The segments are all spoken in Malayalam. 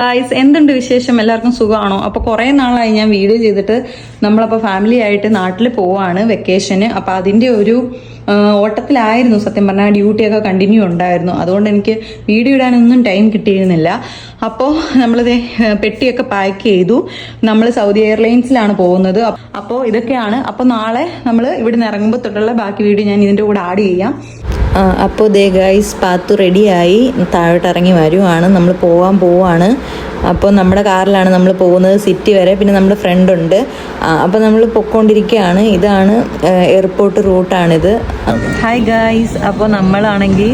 ഗൈസ്, എന്തുണ്ട് വിശേഷം? എല്ലാവർക്കും സുഖമാണോ? അപ്പോൾ കുറേ നാളായി ഞാൻ വീഡിയോ ചെയ്തിട്ട്. നമ്മളപ്പോൾ ഫാമിലി ആയിട്ട് നാട്ടിൽ പോവാണ് വെക്കേഷന്. അപ്പോൾ അതിൻ്റെ ഒരു ഓട്ടത്തിലായിരുന്നു. സത്യം പറഞ്ഞാൽ ഡ്യൂട്ടിയൊക്കെ കണ്ടിന്യൂ ഉണ്ടായിരുന്നു. അതുകൊണ്ട് എനിക്ക് വീഡിയോ ഇടാനൊന്നും ടൈം കിട്ടിയിരുന്നില്ല. അപ്പോൾ നമ്മളിത് പെട്ടിയൊക്കെ പാക്ക് ചെയ്തു. നമ്മൾ സൗദി എയർലൈൻസിലാണ് പോകുന്നത്. അപ്പോൾ ഇതൊക്കെയാണ്. അപ്പോൾ നാളെ നമ്മൾ ഇവിടുന്ന് ഇറങ്ങുമ്പോൾ തൊട്ടുള്ള ബാക്കി വീഡിയോ ഞാൻ ഇതിൻ്റെ കൂടെ ആഡ് ചെയ്യാം. അപ്പോൾ ദേ ഗൈസ്, പാത്തു റെഡിയായി താഴോട്ട് ഇറങ്ങി വരുവാണ്. നമ്മൾ പോവാണ്. അപ്പോൾ നമ്മുടെ കാറിലാണ് നമ്മൾ പോകുന്നത് സിറ്റി വരെ. പിന്നെ നമ്മുടെ ഫ്രണ്ട് ഉണ്ട്. അപ്പോൾ നമ്മൾ പൊയ്ക്കൊണ്ടിരിക്കുകയാണ്. ഇതാണ് എയർപോർട്ട് റൂട്ടാണിത്. ഹായ് ഗൈസ്, അപ്പോൾ നമ്മളാണെങ്കിൽ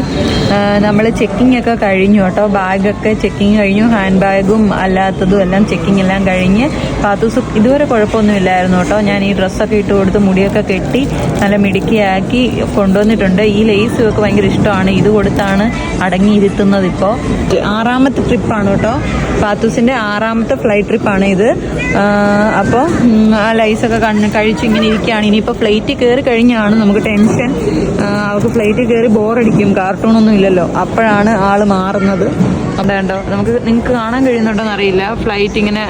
നമ്മൾ ചെക്കിംഗ് ഒക്കെ കഴിഞ്ഞു കേട്ടോ. ബാഗൊക്കെ ചെക്കിങ് കഴിഞ്ഞു. ഹാൻഡ് ബാഗും അല്ലാത്തതും എല്ലാം ചെക്കിങ് എല്ലാം കഴിഞ്ഞ്. പാത്തൂസ് ഇതുവരെ കുഴപ്പമൊന്നുമില്ലായിരുന്നു കേട്ടോ. ഞാൻ ഈ ഡ്രസ്സൊക്കെ ഇട്ട് കൊടുത്ത് മുടിയൊക്കെ കെട്ടി നല്ല മിടുക്കിയാക്കി കൊണ്ടുവന്നിട്ടുണ്ട്. ഈ ലേസ് ഒക്കെ ഭയങ്കര ഇഷ്ടമാണ്. ഇത് കൊടുത്താണ് അടങ്ങിയിരുത്തുന്നത്. ഇപ്പോൾ 6ാമത്തെ ട്രിപ്പാണ് കേട്ടോ. പാത്തൂസിൻ്റെ 6ാമത്തെ ഫ്ലൈറ്റ് ട്രിപ്പാണ് ഇത്. അപ്പോൾ ആ ലൈസൊക്കെ കഴിച്ച് ഇങ്ങനെ ഇരിക്കുകയാണ്. ഇനിയിപ്പോൾ ഫ്ലൈറ്റിൽ കയറി കഴിഞ്ഞാണ് നമുക്ക് ടെൻഷൻ. അവർക്ക് ഫ്ലൈറ്റിൽ കയറി ബോറടിക്കും, കാർട്ടൂണൊന്നും ഇല്ലല്ലോ. അപ്പോഴാണ് ആൾ മാറുന്നത്. അതുകൊണ്ടോ നിങ്ങൾക്ക് കാണാൻ കഴിയുന്നുണ്ടോയെന്ന് അറിയില്ല. ഫ്ലൈറ്റ് ഇങ്ങനെ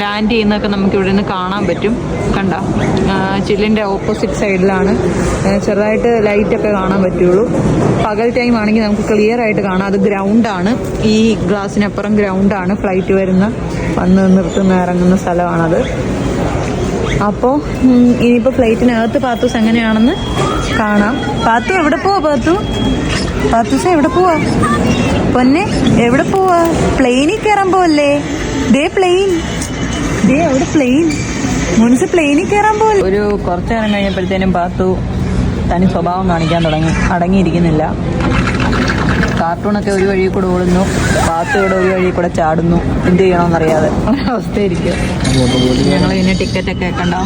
ലാൻഡ് ചെയ്യുന്നതൊക്കെ നമുക്ക് ഇവിടെ നിന്ന് കാണാൻ പറ്റും. കണ്ടോ, ചില്ലിൻ്റെ ഓപ്പോസിറ്റ് സൈഡിലാണ്. ചെറുതായിട്ട് ലൈറ്റൊക്കെ കാണാൻ പറ്റുള്ളൂ. പകൽ ടൈം ആണെങ്കിൽ നമുക്ക് ക്ലിയർ ആയിട്ട് കാണാം. അത് ഗ്രൗണ്ടാണ്. ഈ ഗ്ലാസിനപ്പുറം ഗ്രൗണ്ടാണ്. ഫ്ലൈറ്റ് വന്ന് നിർത്തുന്ന ഇറങ്ങുന്ന സ്ഥലമാണത്. അപ്പോൾ ഇനിയിപ്പോൾ ഫ്ലൈറ്റിനകത്ത് പാത്തൂസ് എങ്ങനെയാണെന്ന് കാണാം. പാത്തു എവിടെ പോവാ? പാത്തൂസ് എവിടെ പോവാ? പൊന്നെ എവിടെ പോവാ? പ്ലെയിനിൽ കയറാൻ പോവല്ലേ? അവിടെ പ്ലെയിൻ. മുൻസ് പ്ലെയിനിൽ കയറാൻ പോവല്ലേ? ഒരു കുറച്ചു നേരം കഴിഞ്ഞപ്പോഴത്തേനും പാത്തു തനി സ്വഭാവം കാണിക്കാൻ തുടങ്ങി. അടങ്ങിയിരിക്കുന്നില്ല. കാർട്ടൂണൊക്കെ ഒരു വഴി കൂടെ ഓടുന്നു, പാത്തു ഇവിടെ ഒരു വഴി കൂടെ ചാടുന്നു. എന്ത് ചെയ്യണമെന്നറിയാതെ അവസ്ഥയായിരിക്കും. ഞങ്ങൾ പിന്നെ ടിക്കറ്റൊക്കെ കണ്ടോ,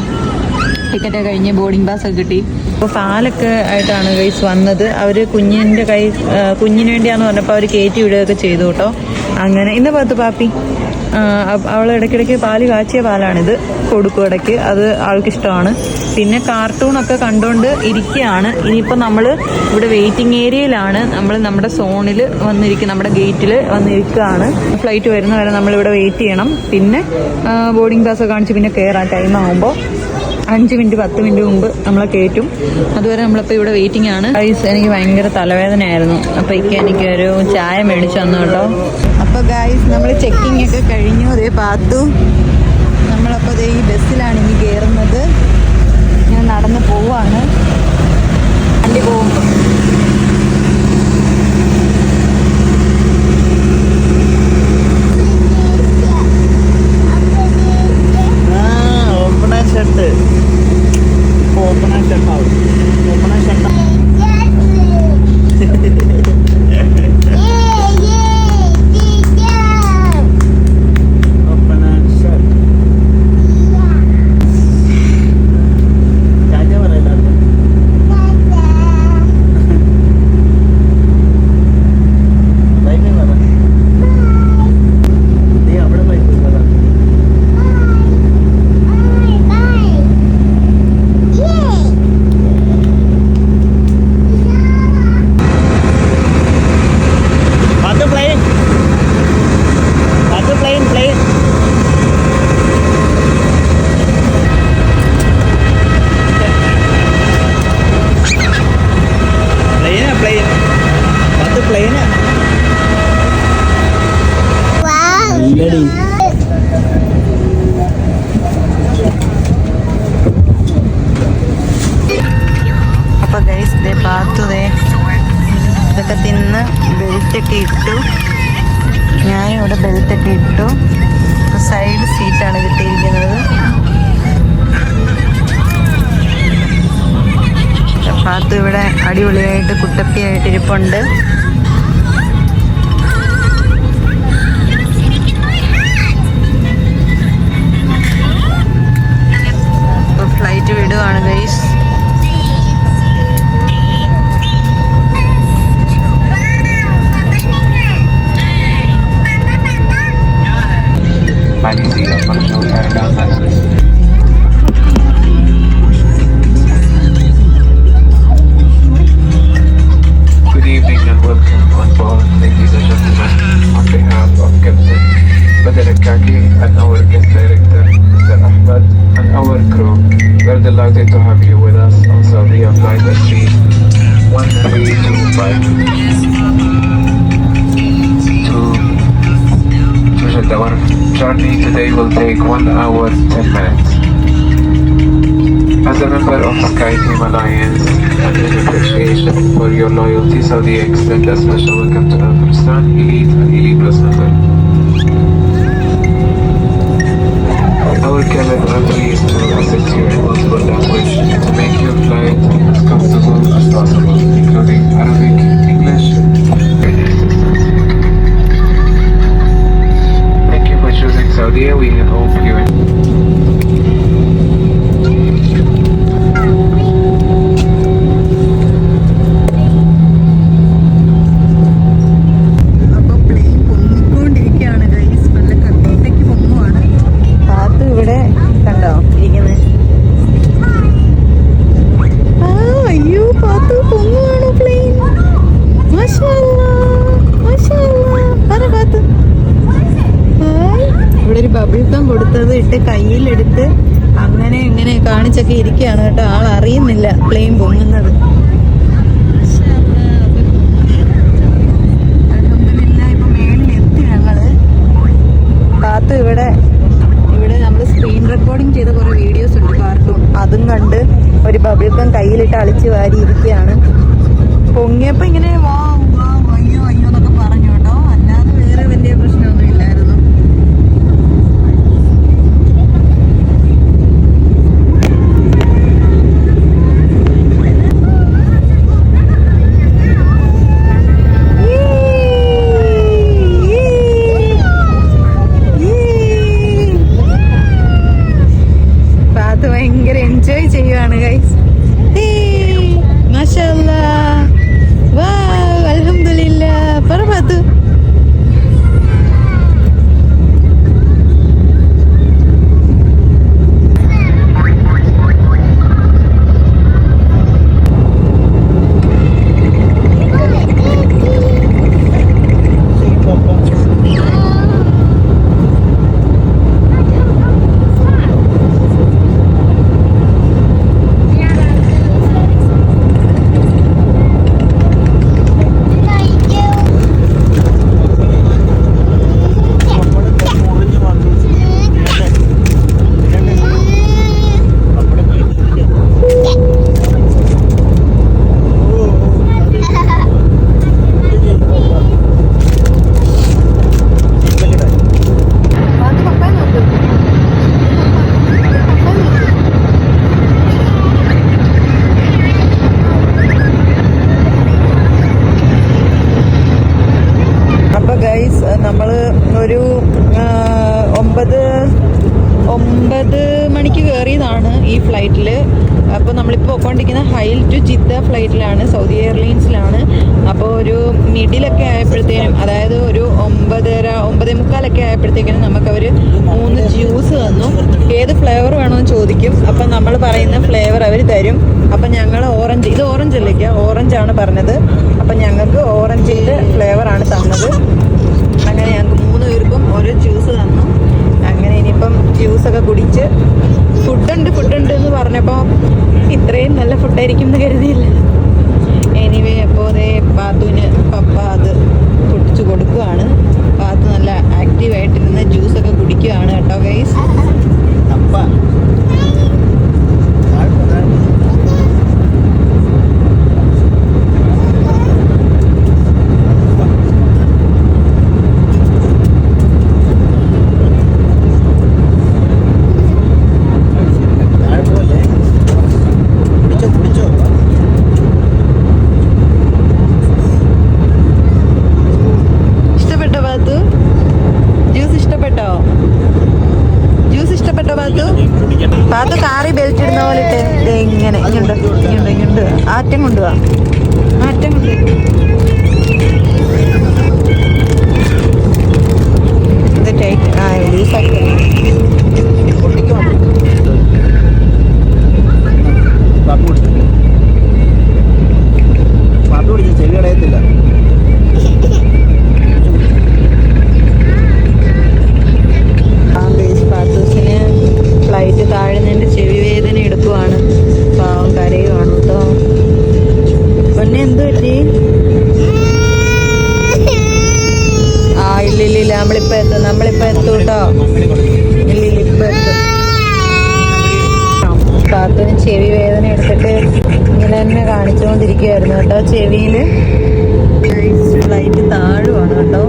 ടിക്കറ്റൊക്കെ കഴിഞ്ഞ് ബോർഡിംഗ് പാസ്സൊക്കെ കിട്ടി. അപ്പോൾ പാലൊക്കെ ആയിട്ടാണ് ഗൈസ് വന്നത്. അവർ കുഞ്ഞിന് വേണ്ടിയാന്ന് പറഞ്ഞപ്പോൾ അവർ കയറ്റി വിടുകയൊക്കെ ചെയ്തു കേട്ടോ. അങ്ങനെ ഇന്ന പാപ്പി അവൾ ഇടയ്ക്കിടയ്ക്ക് പാല് കാച്ചിയ പാലാണിത് കൊടുക്കും ഇടയ്ക്ക്. അത് ആൾക്കിഷ്ടമാണ്. പിന്നെ കാർട്ടൂണൊക്കെ കണ്ടുകൊണ്ട് ഇരിക്കുകയാണ്. ഇനിയിപ്പോൾ നമ്മൾ ഇവിടെ വെയിറ്റിംഗ് ഏരിയയിലാണ്. നമ്മൾ നമ്മുടെ സോണിൽ വന്നിരിക്കും, നമ്മുടെ ഗേറ്റിൽ വന്നിരിക്കുകയാണ്. ഫ്ലൈറ്റ് വരുന്ന വരെ നമ്മളിവിടെ വെയിറ്റ് ചെയ്യണം. പിന്നെ ബോർഡിംഗ് പാസ്സൊക്കെ കാണിച്ച് പിന്നെ കയറാൻ ടൈം ആകുമ്പോൾ 5 മിനിറ്റ് 10 മിനിറ്റ് മുമ്പ് നമ്മളെ കയറ്റും. അതുവരെ നമ്മളിപ്പോൾ ഇവിടെ വെയിറ്റിംഗ് ആണ്. ഗൈസ്, എനിക്ക് ഭയങ്കര തലവേദനയായിരുന്നു. അപ്പോൾ എനിക്കൊരു ചായ മേടിച്ചു തന്നു കേട്ടോ. അപ്പോൾ ഗൈസ്, നമ്മൾ ചെക്കിംഗ് ഒക്കെ കഴിഞ്ഞു. അതേ പാത്തു നമ്മളപ്പോൾ ഈ ബസ്സിലാണ് ഇനി കയറുന്നത്. ഞാൻ നടന്ന് പോവാണ്. വണ്ടി പോകുമ്പോൾ ഇതൊക്കെ തിന്ന് ബെൽറ്റൊക്കെ ഇട്ടു. ഞാനിവിടെ ബെൽറ്റൊക്കെ ഇട്ടു. സൈഡ് സീറ്റാണ് കിട്ടിയിരിക്കുന്നത്. പാത്തു ഇവിടെ അടിപൊളിയായിട്ട് കുട്ടപ്പിയായിട്ട് ഇരിപ്പുണ്ട്. ഫ്ലൈറ്റ് വിടുവാണ് guys. Good evening and welcome on board, ladies and gentlemen. On behalf of Captain Badr Kaki and our guest director, Mr. Ahmed, and our crew. We're delighted to have you with us on Saudiya Flight SC1325 to Jeddah. Our journey today will take 1 hour 10 minutes. As a member of Sky Team Alliance and in appreciation for your loyalty, Saudiya extend a special welcome to our Pakistan Elite and Elite Plus member. Our cabin are pleased to assist you in multiple language to make your flight as comfortable as possible, including Arabic, English, Thank you for choosing Saudiya. We hope you അപ്പൊ പ്ലെയിൻ പൊങ്ങിക്കൊണ്ടിരിക്കുകയാണ് ഗൈസ്. നല്ല കട്ടയ്ക്ക് പൊങ്ങുവാണ്. പാത്തു ഇവിടെ കണ്ടോ ഇരിക്കുന്നത്? അയ്യോ പാത്തു പൊങ്ങുവാണോ പ്ലെയിൻ? ഇവിടെ ഒരു ബബിൾക്കം കൊടുത്തത് ഇട്ട് കയ്യിലെടുത്ത് അങ്ങനെ ഇങ്ങനെ കാണിച്ചൊക്കെ ഇരിക്കുകയാണ് കേട്ടോ. ആൾ അറിയുന്നില്ല പ്ലെയിൻ പൊങ്ങുന്നത്. ഇപ്പൊ മേളിലെത്തി ഞങ്ങള്. പാത്തു ഇവിടെ നമ്മൾ സ്ക്രീൻ റെക്കോർഡിങ് ചെയ്ത കുറെ വീഡിയോസ് ഉണ്ട് കാർട്ടൂൺ, അതും കണ്ട് ഒരു ബബിൾക്കം കയ്യിലിട്ട് അളിച്ച് വാരി ഇരിക്കുകയാണ്. പൊങ്ങിയപ്പോ ഇങ്ങനെ വാ വാ അയ്യോ അയ്യോ എന്നൊക്കെ പറഞ്ഞു കേട്ടോ. അല്ലാതെ വേറെ വലിയ പ്രശ്നമൊന്നും ഇല്ലായിരുന്നു. പാത്ത് ഭയങ്കര എൻജോയ് ചെയ്യുവാണ് ഗൈസ്. മാഷാഅല്ലാ, വാവ്, അൽഹംദുലില്ലാ. പറ പാത്തു. അപ്പൊ ഗൈസ് നമ്മള് ഒരു 9 മണിക്ക് കയറിയതാണ് ഈ ഫ്ലൈറ്റിൽ. അപ്പോൾ നമ്മളിപ്പോൾ പോയിക്കൊണ്ടിരിക്കുന്ന ഹൈൽ ടു ജിദ്ദ ഫ്ലൈറ്റിലാണ്, സൗദി എയർലൈൻസിലാണ്. അപ്പോൾ ഒരു മിഡിലൊക്കെ ആയപ്പോഴത്തേനും, അതായത് ഒരു 9:30-9:45 ആയപ്പോഴത്തേക്കിനും നമുക്കവർ 3 ജ്യൂസ് തന്നു. ഏത് ഫ്ലേവർ വേണമെന്ന് ചോദിക്കും. അപ്പം നമ്മൾ പറയുന്ന ഫ്ലേവർ അവർ തരും. അപ്പം ഞങ്ങൾ ഓറഞ്ച്, ഇത് ഓറഞ്ച് അല്ലേക്കാ, ഓറഞ്ചാണ് പറഞ്ഞത്. അപ്പം ഞങ്ങൾക്ക് ഓറഞ്ചിൻ്റെ ഫ്ലേവറാണ് തന്നത്. അങ്ങനെ ഞങ്ങൾക്ക് 3 പേർക്കും ഓരോ ജ്യൂസ് തന്നു. അങ്ങനെ ഇനിയിപ്പം ജ്യൂസൊക്കെ കുടിച്ച് ഫുഡുണ്ട് എന്ന് പറഞ്ഞപ്പോൾ ഇത്രയും നല്ല ഫുഡായിരിക്കും എന്ന് കരുതിയില്ല. എനിവേ അപ്പോൾ അതേ പാത്തുവിന് പപ്പ അത് പൊട്ടിച്ച് കൊടുക്കുകയാണ്. പാത്തു നല്ല ആക്റ്റീവായിട്ടിരുന്ന് ജ്യൂസൊക്കെ കുടിക്കുകയാണ് കേട്ടോ ഗൈസ്. പാത്തു കാറി ബെൽറ്റ് ഇടുന്ന പോലെ ഇട്ട് ഇങ്ങനെ ഇങ്ങോട്ട് ആറ്റം കൊണ്ടുപോവാ, ആറ്റം കൊണ്ട് ഇത് ടൈറ്റ് ലൂസാക്കി. നമ്മളിപ്പോ എത്തൂട്ടോ. ഇപ്പൊ എത്തും. പാത്തുവിന് ചെവി വേദന എടുത്തിട്ട് ഇങ്ങനെ തന്നെ കാണിച്ചുകൊണ്ടിരിക്കുകയായിരുന്നു കേട്ടോ. ചെവിയില് ഫ്ലൈറ്റ് താഴുവാണ് കേട്ടോ.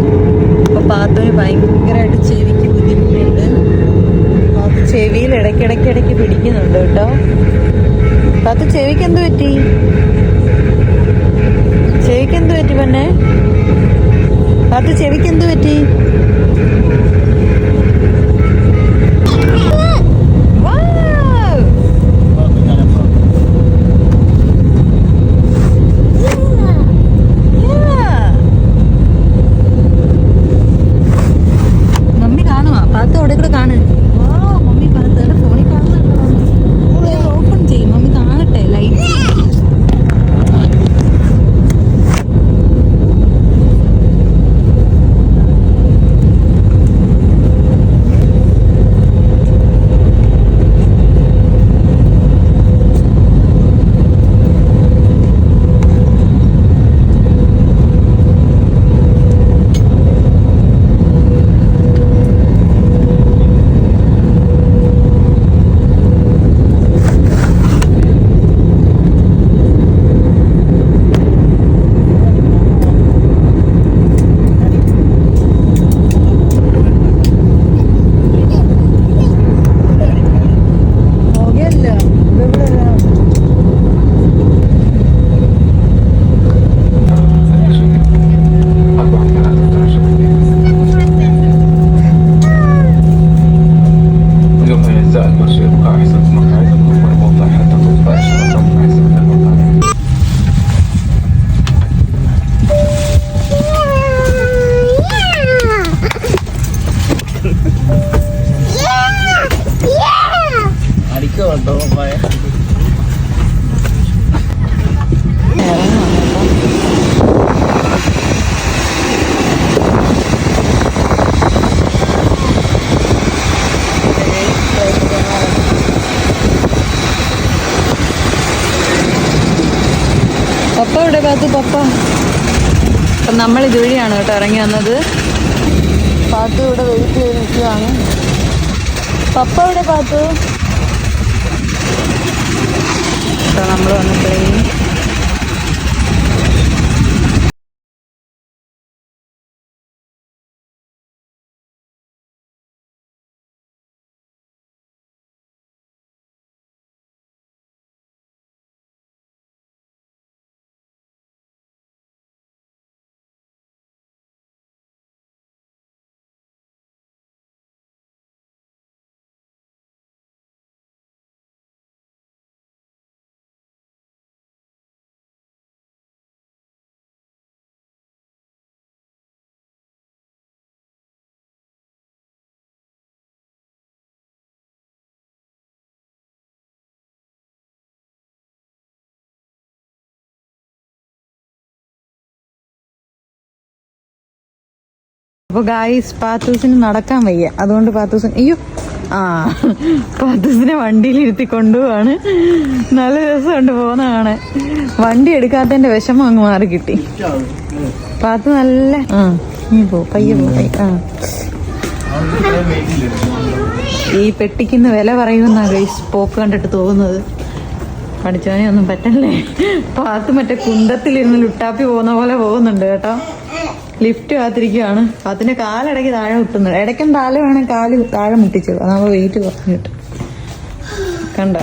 അപ്പൊ പാത്തുവിന് ഭയങ്കരമായിട്ട് ചെവിക്ക് ബുദ്ധിമുട്ടുണ്ട്. ചെവിയിൽ ഇടയ്ക്കിടയ്ക്ക് പിടിക്കുന്നുണ്ട് കേട്ടോ. പാത്തു ചെവിക്ക് എന്ത് പറ്റി? ചെവിക്ക് എന്ത് പറ്റി പിന്നെ? പാത്തു ചെവിക്ക് എന്ത് പറ്റി? പപ്പ ഇവിടെ പാത്തു പപ്പ. അപ്പം നമ്മൾ ഇതുവഴിയാണ് കേട്ടോ ഇറങ്ങി വന്നത്. പാത്തു ഇവിടെ വെയിറ്റ് ചെയ്ത് നിൽക്കുകയാണ്. പപ്പ ഇവിടെ പാത്തു. നമ്മൾ വന്നപ്പോഴേ അപ്പോൾ ഗായ്സ് പാത്തൂസിന് നടക്കാൻ വയ്യ. അതുകൊണ്ട് പാത്തൂസിന് പാത്തൂസിനെ വണ്ടിയിലിരുത്തി കൊണ്ടുപോവാണ്. നല്ല രസമുണ്ട് പോകുന്നതാണ്. വണ്ടി എടുക്കാത്തതിന്റെ വിഷമം അങ്ങ് മാറി കിട്ടി. പാത്തു നല്ല നീ പോ പയ്യെ പോ. ഈ പെട്ടിക്കുന്ന വില പറയുമെന്നാ ഗൈസ് പോക്ക് കണ്ടിട്ട് തോന്നുന്നത്. പഠിച്ചവനെ ഒന്നും പറ്റല്ലേ. പാത്തു മറ്റേ കുന്തത്തിലിരുന്ന് ലുട്ടാപ്പി പോകുന്ന പോലെ പോകുന്നുണ്ട് കേട്ടോ. ലിഫ്റ്റ് കാത്തിരിക്കുകയാണ്. അതിന്റെ കാലിടയ്ക്ക് താഴെ മുട്ടുന്നുണ്ട്. ഇടയ്ക്കും താഴെ വേണം കാല് താഴെ മുട്ടിച്ചു. അതാകുമ്പോൾ വെയിറ്റ് കുറഞ്ഞു കിട്ടും. കണ്ട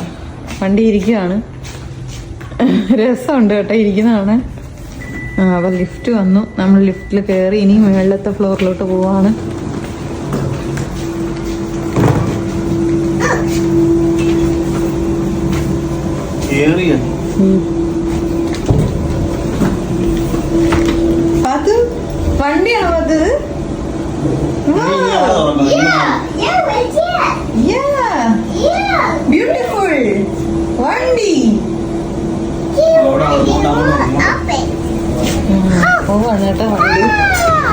വണ്ടി ഇരിക്കുകയാണ്. രസമുണ്ട് കേട്ടോ ഇരിക്കുന്നതാണ്. അപ്പൊ ലിഫ്റ്റ് വന്നു. നമ്മൾ ലിഫ്റ്റിൽ കയറി ഇനി മുകളിലത്തെ ഫ്ലോറിലോട്ട് പോവാണ്. വണ്ടിയാണോ അത്? ബ്യൂട്ടിഫുൾ വണ്ടി. പോവാണ് കേട്ടോ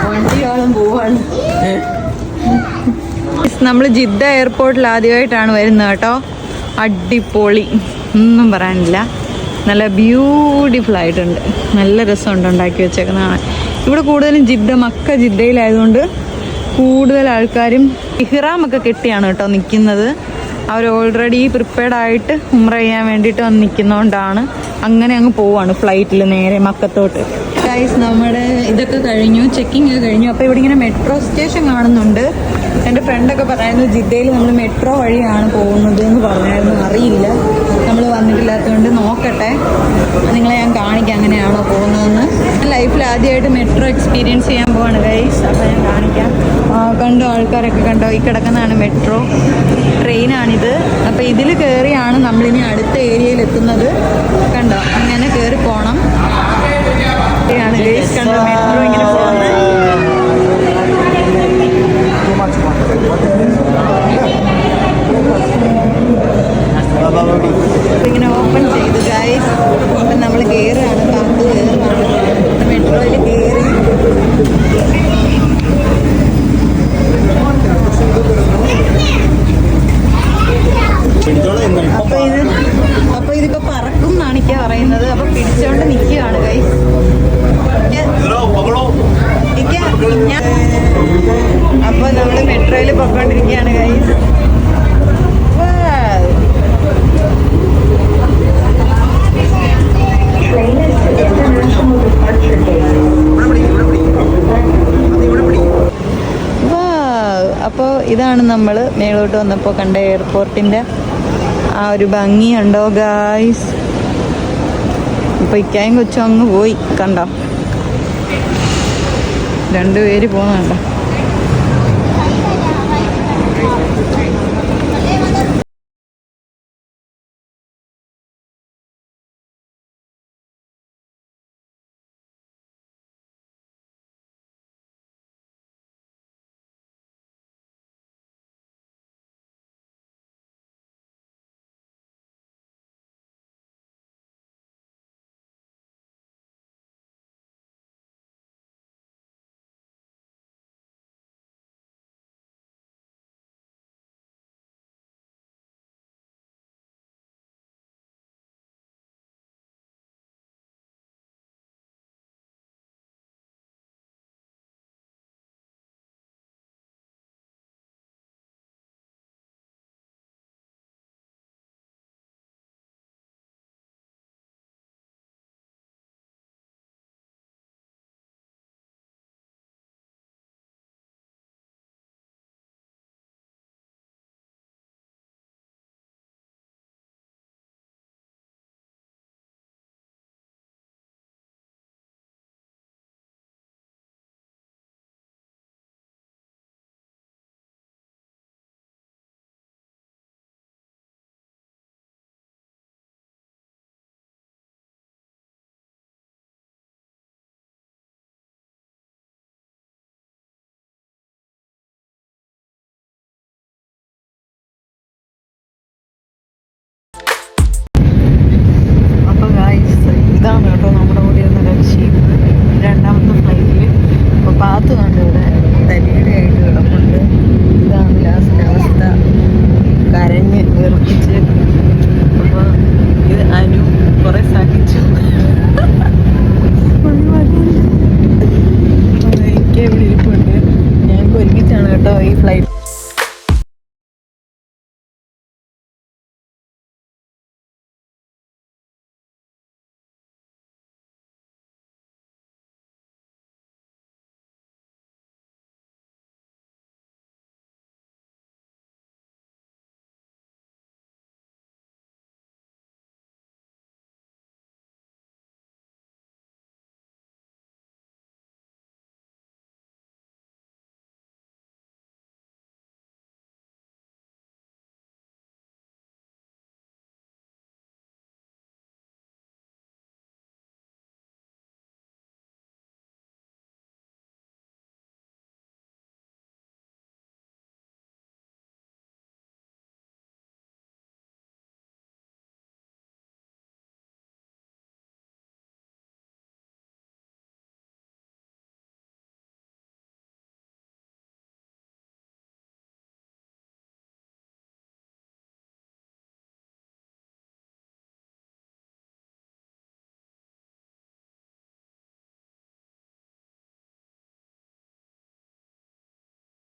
വണ്ടിയോളം പോവാണ്. നമ്മൾ ജിദ്ദ എയർപോർട്ടിൽ ആദ്യമായിട്ടാണ് വരുന്നത് കേട്ടോ. അടിപൊളി, ഒന്നും പറയാനില്ല. നല്ല ബ്യൂട്ടിഫുൾ ആയിട്ടുണ്ട്. നല്ല രസമുണ്ട് ഉണ്ടാക്കി വെച്ചേക്കുന്നതാണ്. ഇവിടെ കൂടുതലും ജിദ്ദ മക്ക ജിദ്ദയിലായതുകൊണ്ട് കൂടുതൽ ആൾക്കാരും ഇഹ്റാമൊക്കെ കെട്ടിയാണ് കേട്ടോ നിൽക്കുന്നത്. അവർ ഓൾറെഡി പ്രിപ്പയർഡ് ആയിട്ട് ഉംറ ചെയ്യാൻ വേണ്ടിയിട്ട് വന്ന് നിൽക്കുന്നതുകൊണ്ടാണ് അങ്ങനെ അങ്ങ് പോവാണ് ഫ്ലൈറ്റിൽ നേരെ മക്കത്തോട്ട്. ഗൈസ് നമ്മുടെ ഇതൊക്കെ കഴിഞ്ഞു, ചെക്കിംഗ് ഒക്കെ കഴിഞ്ഞു. അപ്പോൾ ഇവിടെ ഇങ്ങനെ മെട്രോ സ്റ്റേഷൻ കാണുന്നുണ്ട്. എൻ്റെ ഫ്രണ്ടൊക്കെ പറയായിരുന്നു ജിദ്ദയിൽ നമ്മൾ മെട്രോ വഴിയാണ് പോകുന്നത് എന്ന് പറഞ്ഞായിരുന്നു. അറിയില്ല, നമ്മൾ വന്നിട്ടില്ലാത്തതുകൊണ്ട് നോക്കട്ടെ, നിങ്ങളെ ഞാൻ കാണിക്കാം അങ്ങനെയാണോ പോകുന്നതെന്ന്. ലൈഫിൽ ആദ്യമായിട്ട് മെട്രോ എക്സ്പീരിയൻസ് ചെയ്യാൻ പോവാണ് ഗൈസ്. അപ്പോൾ ഞാൻ കാണിക്കാം. കണ്ടോ, ആൾക്കാരൊക്കെ കണ്ടോ, ഈ കിടക്കുന്നതാണ് മെട്രോ ട്രെയിനാണിത്. അപ്പോൾ ഇതിൽ കയറിയാണ് നമ്മളിനി അടുത്ത ഏരിയയിൽ എത്തുന്നത്. കണ്ടോ, അങ്ങനെ കയറി പോകണം. ാണ് ഗൈസ്, കണ്ടോ മെട്രോ ഇങ്ങനെ പോകുന്നത്. ഇങ്ങനെ ഓപ്പൺ ചെയ്തു ഗൈസ്. അപ്പം നമ്മൾ കയറുകയാണ്, കാത്തു കയറുകയാണ്. മെട്രോയിൽ കയറി അപ്പൊ ഇതിപ്പോ പറക്കും എന്നാണ് ഇക്ക പറയുന്നത്. അപ്പൊ പിടിച്ചോണ്ട് നിൽക്കുകയാണ് ഗൈസ്. അപ്പൊ നമ്മള് മെട്രോയിൽ പൊക്കോണ്ടിരിക്കുകയാണ് ഗൈസ്. അപ്പോൾ ഇതാണ് നമ്മൾ മേളോട്ട് വന്നപ്പോൾ കണ്ട എയർപോർട്ടിൻ്റെ ആ ഒരു ഭംഗിയുണ്ടോ ഗായ്സ്. ഇപ്പോൾ ഇക്കായും കൊച്ചും അങ്ങ് പോയി, കണ്ടോ, രണ്ടുപേര് പോകുന്നുണ്ടോ.